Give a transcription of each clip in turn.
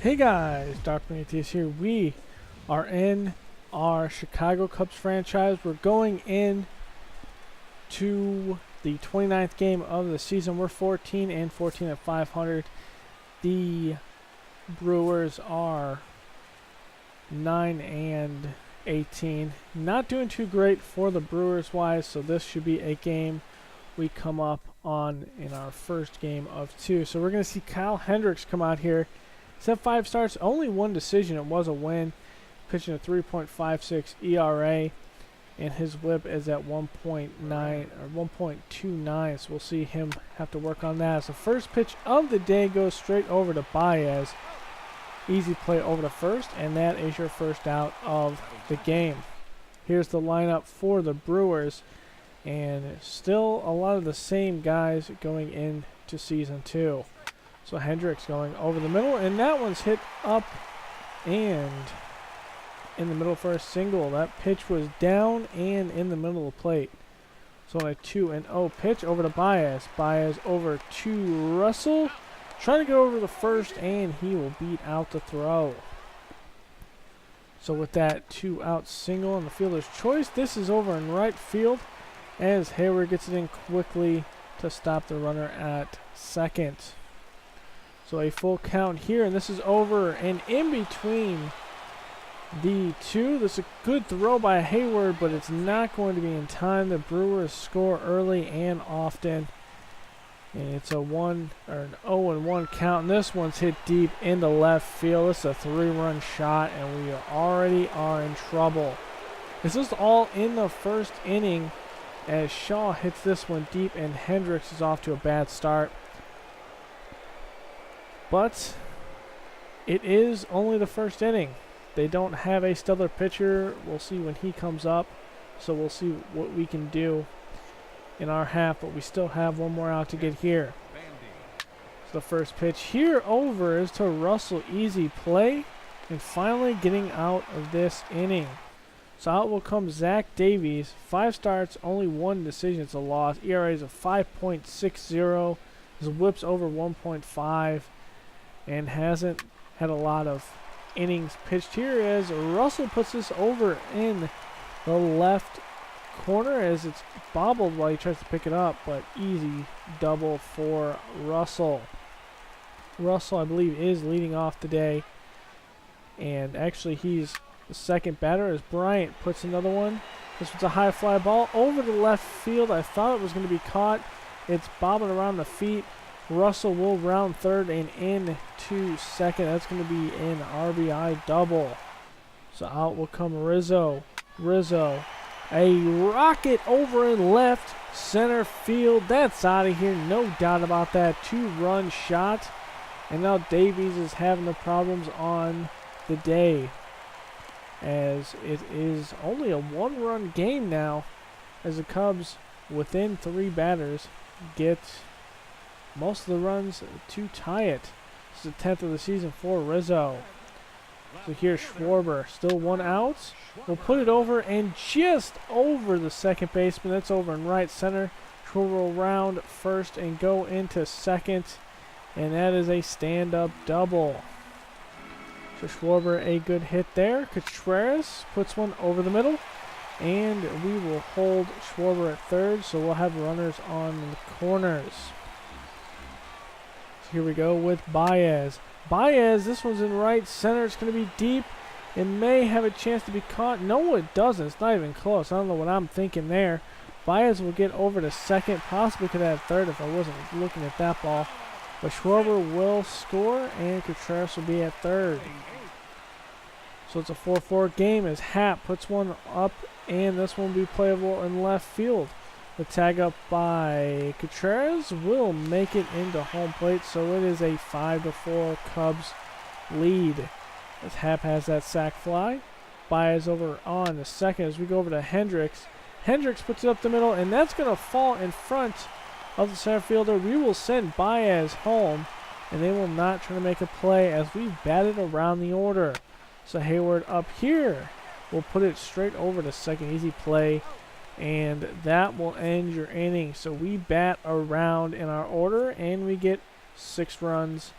Hey guys, Dr. Lefties here. We are in our Chicago Cubs franchise. We're going in to the 29th game of the season. We're 14 and 14 at 500. The Brewers are 9 and 18. Not doing too great for the Brewers wise, so this should be a game we come up on in our first game of two. So we're going to see Kyle Hendricks come out here. He's had 5 starts, only 1 decision. It was a win, pitching a 3.56 ERA, and his WHIP is at 1.9 or 1.29. So we'll see him have to work on that. So first pitch of the day goes straight over to Baez. Easy play over to first, and that is your first out of the game. Here's the lineup for the Brewers, and still a lot of the same guys going into season 2. So Hendricks going over the middle, and that one's hit up and in the middle for a single. That pitch was down and in the middle of the plate. So on a 2-0 pitch over to Baez. Baez over to Russell. Trying to get over the first, and he will beat out the throw. So with that 2-out single on the fielder's choice, this is over in right field as Hayward gets it in quickly to stop the runner at second. So a full count here, and this is over and in between the two. This is a good throw by Hayward, but it's not going to be in time. The Brewers score early and often, and it's a 0-1 count. And this one's hit deep into left field. This is a 3-run shot, and we already are in trouble. This is all in the first inning as Shaw hits this one deep, and Hendricks is off to a bad start. But it is only the first inning. They don't have a stellar pitcher. We'll see when he comes up. So we'll see what we can do in our half. But we still have one more out to get here. So the first pitch here over is to Russell. Easy play. And finally getting out of this inning. So out will come Zach Davies. 5 starts, only 1 decision. It's a loss. ERA is a 5.60. His WHIP's over 1.5. And hasn't had a lot of innings pitched here as Russell puts this over in the left corner as it's bobbled while he tries to pick it up, but easy double for Russell. Russell, I believe, is leading off today, and actually he's the second batter as Bryant puts another one. This one's a high fly ball over the left field. I thought it was going to be caught. It's bobbing around the feet. Russell will round third and in to second. That's going to be an RBI double. So out will come Rizzo. A rocket over in left center field. That's out of here. No doubt about that. 2-run shot. And now Davies is having the problems on the day, as it is only a 1-run game now, as the Cubs, within 3 batters, get most of the runs to tie it. This is the 10th of the season for Rizzo. So here's Schwarber, still 1 out. We'll put it over and just over the second baseman. That's over in right center. Schwarber will round first and go into second. And that is a stand-up double. So Schwarber, a good hit there. Contreras puts one over the middle. And we will hold Schwarber at third, so we'll have runners on the corners. Here we go with Baez. Baez, this one's in right center. It's going to be deep. It may have a chance to be caught. No, it doesn't. It's not even close. I don't know what I'm thinking there. Baez will get over to second. Possibly could have third if I wasn't looking at that ball. But Schwarber will score, and Contreras will be at third. So it's a 4-4 game as Happ puts one up, and this one will be playable in left field. The tag up by Contreras will make it into home plate, so it is a 5-4 Cubs lead. As Happ has that sac fly. Baez over on the second as we go over to Hendricks. Hendricks puts it up the middle, and that's going to fall in front of the center fielder. We will send Baez home, and they will not try to make a play as we batted around the order. So Hayward up here will put it straight over to second. Easy play. And that will end your inning. So we bat around in our order, and we get 6 runs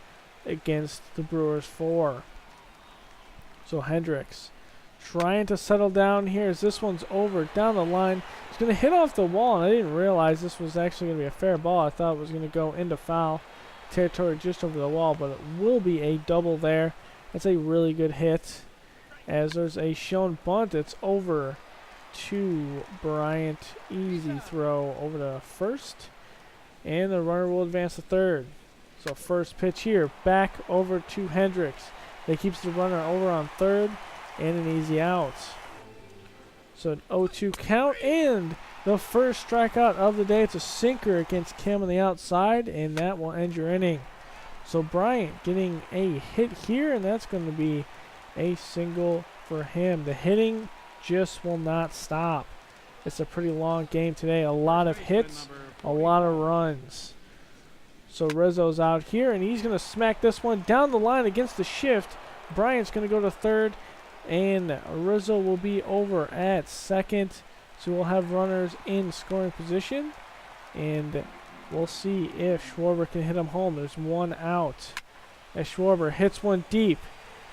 against the Brewers 4. So Hendricks trying to settle down here as this one's over down the line. It's going to hit off the wall, and I didn't realize this was actually going to be a fair ball. I thought it was going to go into foul territory just over the wall, but it will be a double there. That's a really good hit as there's a shown bunt. It's over to Bryant. Easy throw over to first, and the runner will advance to third. So first pitch here, back over to Hendricks. That keeps the runner over on third, and an easy out. So an 0-2 count, and the first strikeout of the day. It's a sinker against Kim on the outside, and that will end your inning. So Bryant getting a hit here, and that's going to be a single for him. The hitting just will not stop. It's a pretty long game today. A lot of hits, a lot of runs. So Rizzo's out here, and he's going to smack this one down the line against the shift. Bryant's going to go to third, and Rizzo will be over at second. So we'll have runners in scoring position, and we'll see if Schwarber can hit him home. There's one out. As Schwarber hits one deep,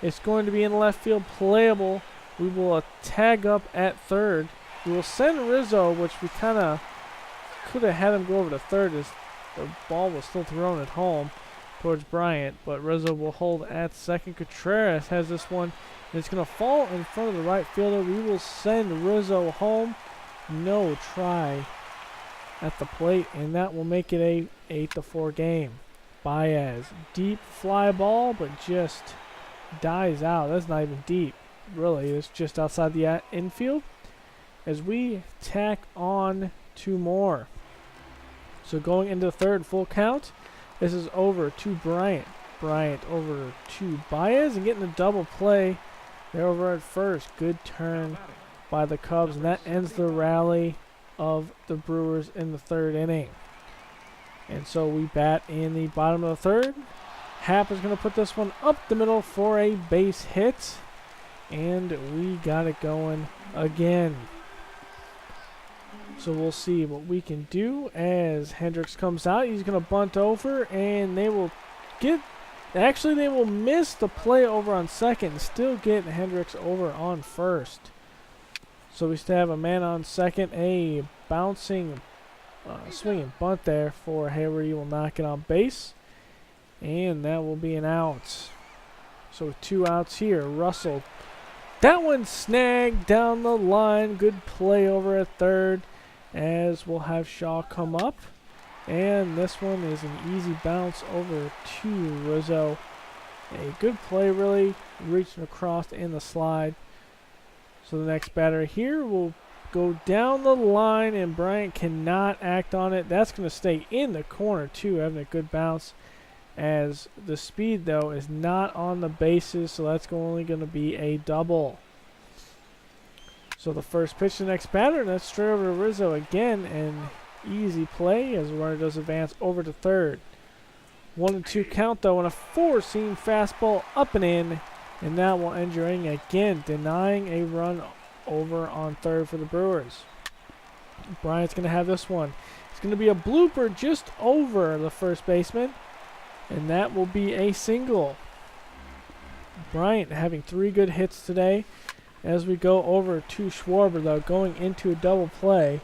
it's going to be in left field, playable. We will tag up at third. We will send Rizzo, which we kind of could have had him go over to third as the ball was still thrown at home towards Bryant, but Rizzo will hold at second. Contreras has this one, and it's going to fall in front of the right fielder. We will send Rizzo home. No try at the plate, and that will make it a 8-4 game. Baez, deep fly ball, but just dies out. That's not even deep, really. It's just outside the infield as we tack on two more. So going into the third, full count. This is over to Bryant. Bryant over to Baez, and getting a double play. They're over at first. Good turn by the Cubs, and that ends the rally of the Brewers in the third inning. And so we bat in the bottom of the third. Happ is going to put this one up the middle for a base hit, and we got it going again. So we'll see what we can do as Hendricks comes out. He's going to bunt over, and they will they will miss the play over on second and still get Hendricks over on first. So we still have a man on second, a bouncing, swinging bunt there for Hayward. He will not get on base, and that will be an out. So with two outs here, Russell. That one snagged down the line. Good play over at third as we'll have Shaw come up. And this one is an easy bounce over to Rizzo. A good play, really, reaching across in the slide. So the next batter here will go down the line, and Bryant cannot act on it. That's going to stay in the corner, too, having a good bounce. As the speed, though, is not on the bases, so that's only going to be a double. So the first pitch to the next batter, and that's straight over to Rizzo again, and easy play as the runner does advance over to third. 1-2 count, though, and a four-seam fastball up and in, and that will end your inning again, denying a run over on third for the Brewers. Bryant's going to have this one. It's going to be a blooper just over the first baseman, and that will be a single. Bryant having 3 good hits today. As we go over to Schwarber, though, going into a double play,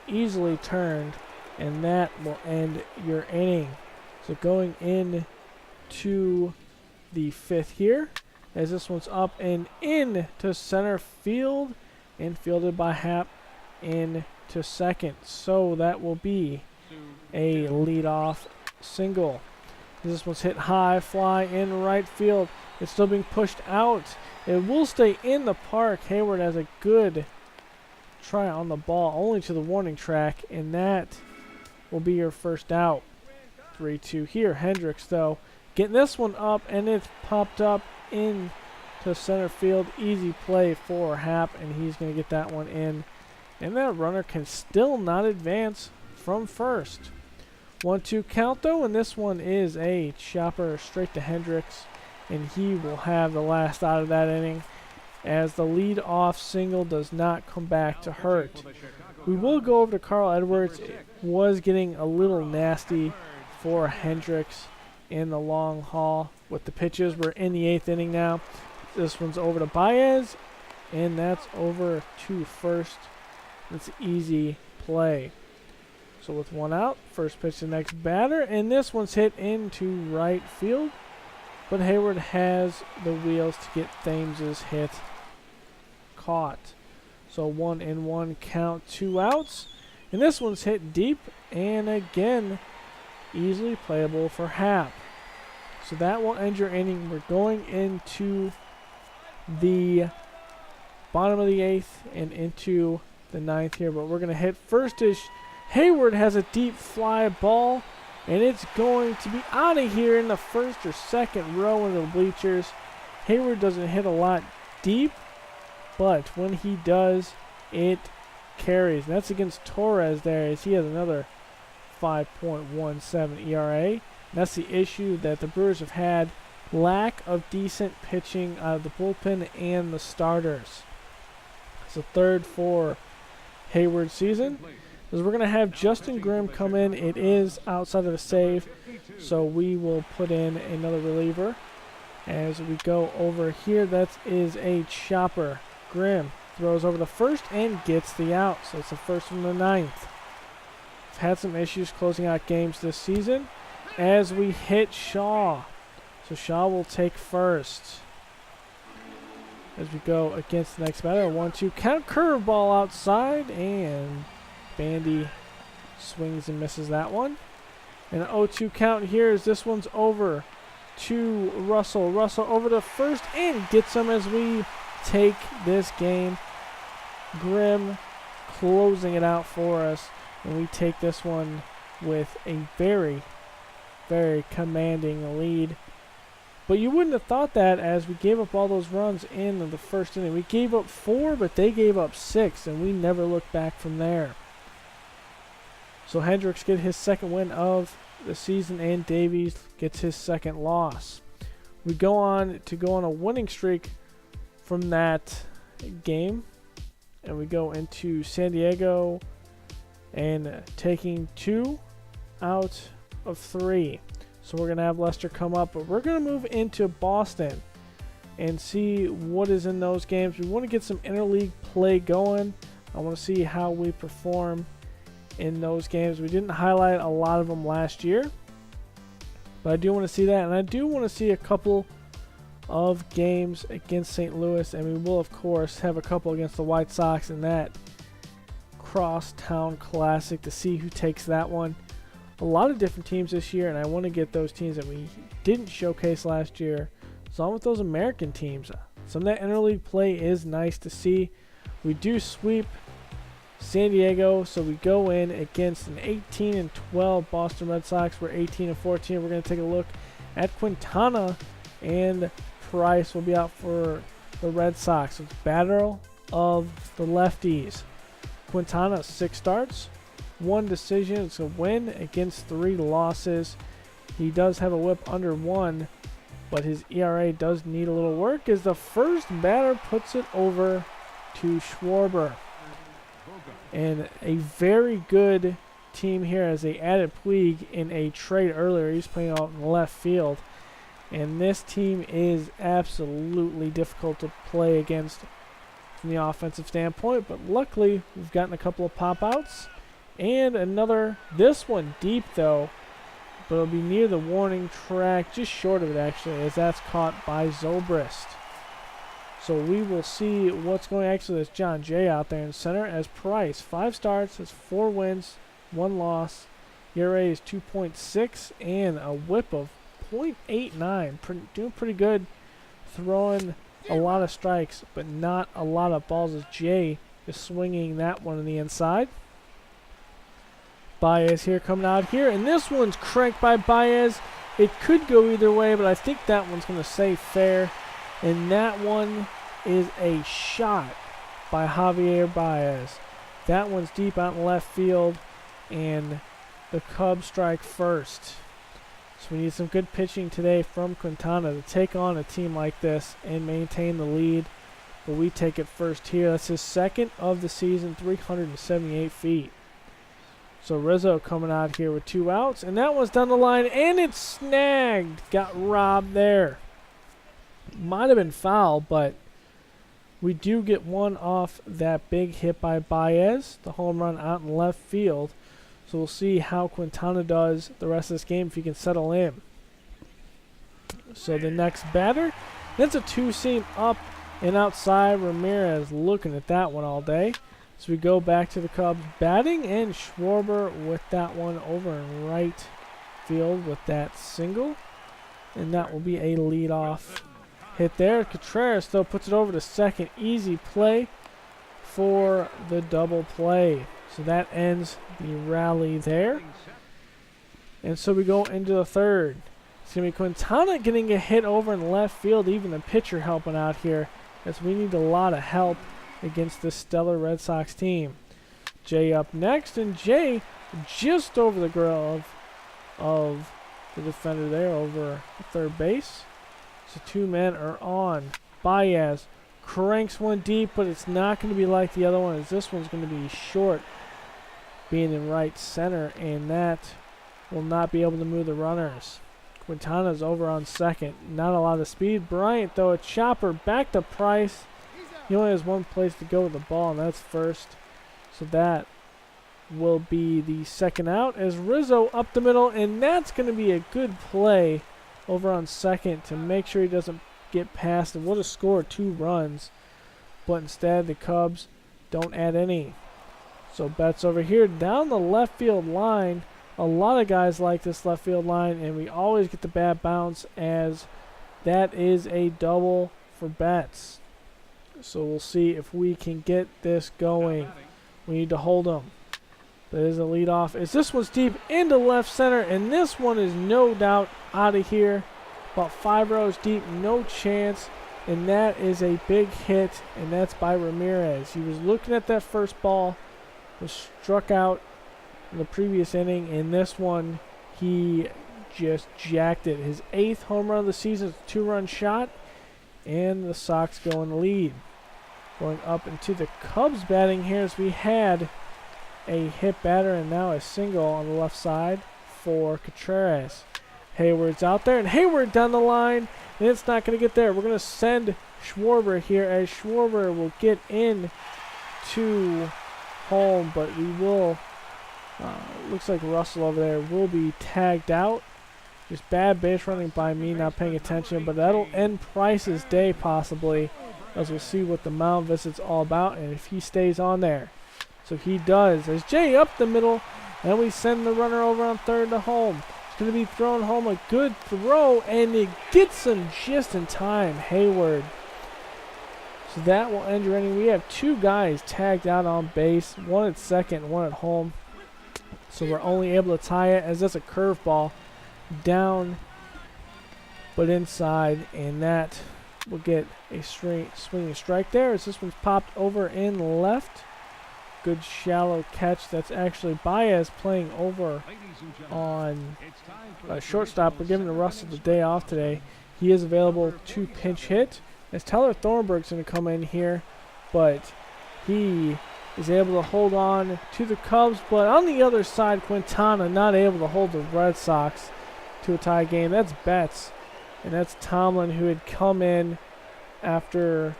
easily turned, and that will end your inning. So going in to the 5th here, as this one's up and in to center field, and fielded by Happ in to second. So that will be a leadoff single. This one's hit high, fly in right field. It's still being pushed out. It will stay in the park. Hayward has a good try on the ball, only to the warning track, and that will be your first out. 3-2 here. Hendricks, though, getting this one up, and it's popped up in to center field. Easy play for Happ, and he's going to get that one in. And that runner can still not advance from first. 1-2 count, though, and this one is a chopper straight to Hendricks, and he will have the last out of that inning as the lead-off single does not come back to hurt. We will go over to Carl Edwards. It was getting a little nasty for Hendricks in the long haul with the pitches. We're in the 8th inning now. This one's over to Baez, and that's over to first. It's easy play. So with one out, first pitch to the next batter, and this one's hit into right field. But Hayward has the wheels to get Thames's hit caught. So 1-1 count, 2 outs. And this one's hit deep, and again, easily playable for Happ. So that will end your inning. We're going into the bottom of the 8th and into the 9th here. But we're going to hit first is Hayward has a deep fly ball, and it's going to be out of here in the first or second row into the bleachers. Hayward doesn't hit a lot deep, but when he does, it carries. And that's against Torres there, as he has another 5.17 ERA. And that's the issue that the Brewers have had. Lack of decent pitching out of the bullpen and the starters. It's the third for Hayward's season. As we're going to have Justin Grimm come in. It is outside of a save, so we will put in another reliever. As we go over here, that is a chopper. Grimm throws over the first and gets the out. So it's the first from the 9th. We've had some issues closing out games this season as we hit Shaw. So Shaw will take first. As we go against the next batter, 1-2 count, curveball outside, and Bandy swings and misses that one. And an 0-2 count here as this one's over to Russell. Russell over to first and gets him as we take this game. Grimm closing it out for us, and we take this one with a very, very commanding lead. But you wouldn't have thought that, as we gave up all those runs in the first inning. We gave up 4, but they gave up 6, and we never looked back from there. So Hendricks gets his second win of the season, and Davies gets his second loss. We go on a winning streak from that game, and we go into San Diego and taking 2 out of 3. So we're going to have Lester come up, but we're going to move into Boston and see what is in those games. We want to get some interleague play going. I want to see how we perform in those games. We didn't highlight a lot of them last year, but I do want to see that, and I do want to see a couple of games against St. Louis, and we will, of course, have a couple against the White Sox in that Crosstown Classic to see who takes that one. A lot of different teams this year, and I want to get those teams that we didn't showcase last year. So on with those American teams. Some of that interleague play is nice to see. We do sweep San Diego, so we go in against an 18-12 Boston Red Sox. We're 18-14. We're going to take a look at Quintana, and Price will be out for the Red Sox. It's battle of the lefties. Quintana, 6 starts, 1 decision. It's a win against 3 losses. He does have a whip under 1, but his ERA does need a little work as the first batter puts it over to Schwarber. And a very good team here as they added Puig in a trade earlier. He's playing out in left field. And this team is absolutely difficult to play against from the offensive standpoint. But luckily, we've gotten a couple of pop-outs. And another, this one deep though. But it'll be near the warning track, just short of it actually, as that's caught by Zobrist. So we will see what's going. Actually, there's John Jay out there in center as Price. 5 starts, has 4 wins, 1 loss. ERA is 2.6 and a whip of .89. Doing pretty good. Throwing a lot of strikes, but not a lot of balls as Jay is swinging that one on the inside. Baez here coming out here, and this one's cranked by Baez. It could go either way, but I think that one's going to stay fair. And that one is a shot by Javier Baez. That one's deep out in left field, and the Cubs strike first. So we need some good pitching today from Quintana to take on a team like this and maintain the lead. But we take it first here. That's his second of the season, 378 feet. So Rizzo coming out here with 2 outs, and that one's down the line, and it's snagged. Got robbed there. Might have been foul, but we do get one off that big hit by Baez, the home run out in left field. So we'll see how Quintana does the rest of this game if he can settle in. So the next batter, that's a 2-seam up and outside. Ramirez looking at that one all day. So we go back to the Cubs batting, and Schwarber with that one over in right field with that single. And that will be a leadoff hit there. Contreras though puts it over to second. Easy play for the double play. So that ends the rally there. And so we go into the third. It's going to be Quintana getting a hit over in left field. Even the pitcher helping out here, as we need a lot of help against this stellar Red Sox team. Jay up next, and Jay just over the grill of the defender there over third base. So 2 men are on. Baez cranks one deep, but it's not going to be like the other one, as this one's going to be short, being in right center, and that will not be able to move the runners. Quintana's over on second. Not a lot of speed. Bryant, though, a chopper back to Price. He only has one place to go with the ball, and that's first. So that will be the second out, as Rizzo up the middle, and that's going to be a good play over on second to make sure he doesn't get past and would have scored 2 runs, but instead the Cubs don't add any. So Betts over here down the left field line. A lot of guys like this left field line, and we always get the bad bounce, as that is a double for Betts. So we'll see if we can get this going. We need to hold him. That is a leadoff. As this one's deep into left center, and this one is no doubt out of here. About 5 rows deep, no chance. And that is a big hit, and that's by Ramirez. He was looking at that first ball, was struck out in the previous inning. In this one, he just jacked it. His 8th home run of the season, 2-run shot, and the Sox go in the lead. Going up into the Cubs batting here, as we had a hit batter and now a single on the left side for Contreras. Hayward's out there, and Hayward down the line, and it's not going to get there. We're going to send Schwarber here, as Schwarber will get in to home, but we will, looks like Russell over there will be tagged out. Just bad base running by me, not paying attention, but that'll end Price's day possibly, as we'll see what the mound visit's all about and if he stays on there. So he does, as Jay up the middle, and we send the runner over on third to home. It's going to be thrown home, a good throw, and it gets him just in time, Hayward. So that will end your inning. We have 2 guys tagged out on base, one at second, one at home. So we're only able to tie it, as that's a curveball down but inside, and that will get a straight swinging strike there, as this one's popped over in left. Good shallow catch. That's actually Baez playing over on shortstop. We're giving Russell the day off today. He is available to pinch hit, as Tyler Thornburg's going to come in here, but he is able to hold on to the Cubs. But on the other side, Quintana not able to hold the Red Sox to a tie game. That's Betts, and that's Tomlin, who had come in after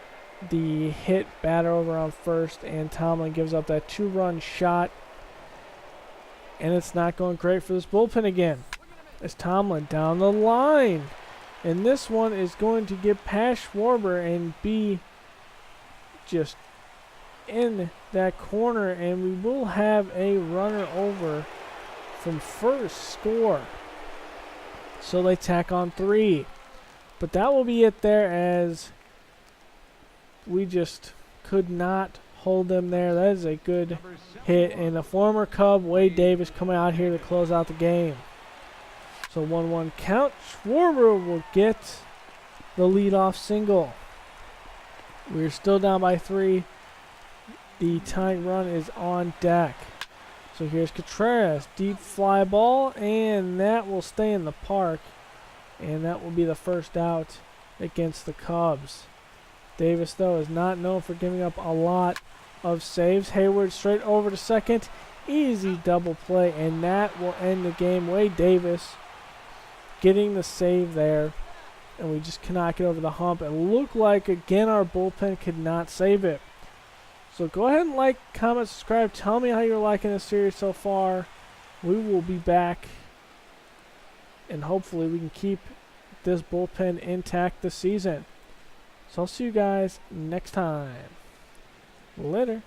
the hit batter over on first, and Tomlin gives up that 2-run shot, and it's not going great for this bullpen again. As Tomlin down the line, and this one is going to get past Schwarber and be just in that corner, and we will have a runner over from first score. So they tack on 3, but that will be it there, as we just could not hold them there. That is a good hit, and the former Cub, Wade Davis, coming out here to close out the game. So 1-1 count. Schwarber will get the leadoff single. We're still down by 3. The tying run is on deck. So here's Contreras, deep fly ball, and that will stay in the park, and that will be the first out against the Cubs. Davis, though, is not known for giving up a lot of saves. Hayward straight over to second, easy double play, and that will end the game. Wade Davis getting the save there, and we just cannot get over the hump. It looked like, again, our bullpen could not save it. So go ahead and like, comment, subscribe. Tell me how you're liking this series so far. We will be back, and hopefully we can keep this bullpen intact this season. So I'll see you guys next time. Later.